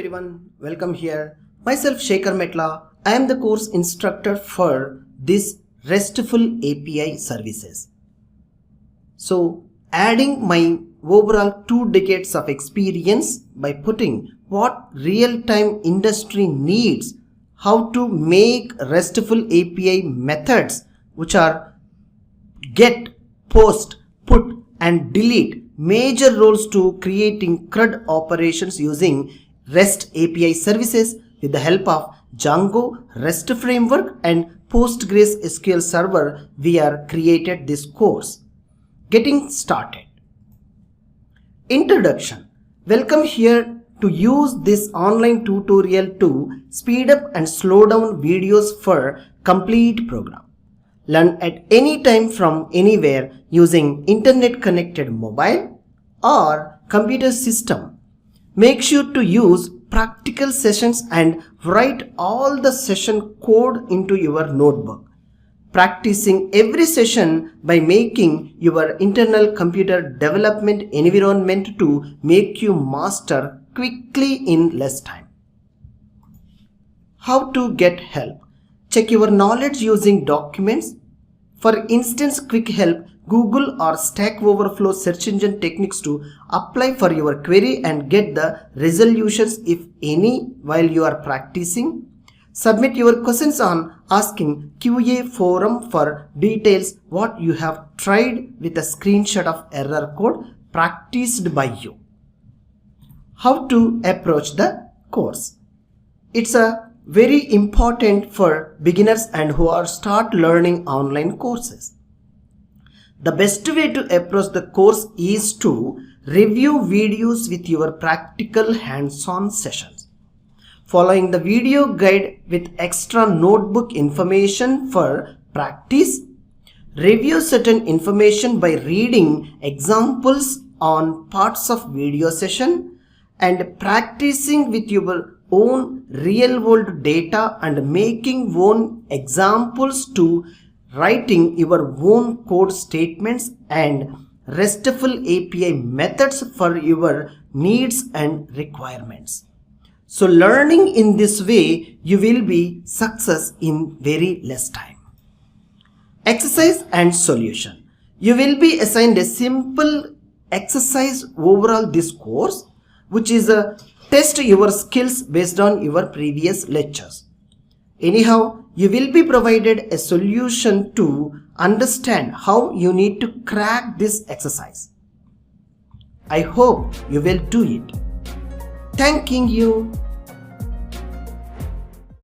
everyone, welcome here. Myself Shekhar Metla. I am the course instructor for this RESTful API services. So adding my overall 2 decades of experience by putting what real-time industry needs, how to make RESTful API methods which are get, post, put and delete major roles to creating CRUD operations using REST API services with the help of Django REST Framework and PostgreSQL server. We are created this course. Getting started. Introduction. Welcome here to use this online tutorial to speed up and slow down videos for complete program. Learn at any time from anywhere using internet connected mobile or computer system. Make sure to use practical sessions and write all the session code into your notebook. Practicing every session by making your internal computer development environment to make you master quickly in less time. How to get help? Check your knowledge using documents. For instance, quick help, Google or Stack Overflow search engine techniques to apply for your query and get the resolutions if any while you are practicing. Submit your questions on asking QA forum for details what you have tried with a screenshot of error code practiced by you. How to approach the course? It's a very important for beginners and who are start learning online courses. The best way to approach the course is to review videos with your practical hands-on sessions. Following the video guide with extra notebook information for practice. Review certain information by reading examples on parts of video session and practicing with your own real world data and making own examples to writing your own code statements and RESTful API methods for your needs and requirements. So learning in this way, you will be success in very less time. Exercise and solution. You will be assigned a simple exercise overall this course, which is a test your skills based on your previous lectures. Anyhow, you will be provided a solution to understand how you need to crack this exercise. I hope you will do it. Thanking you.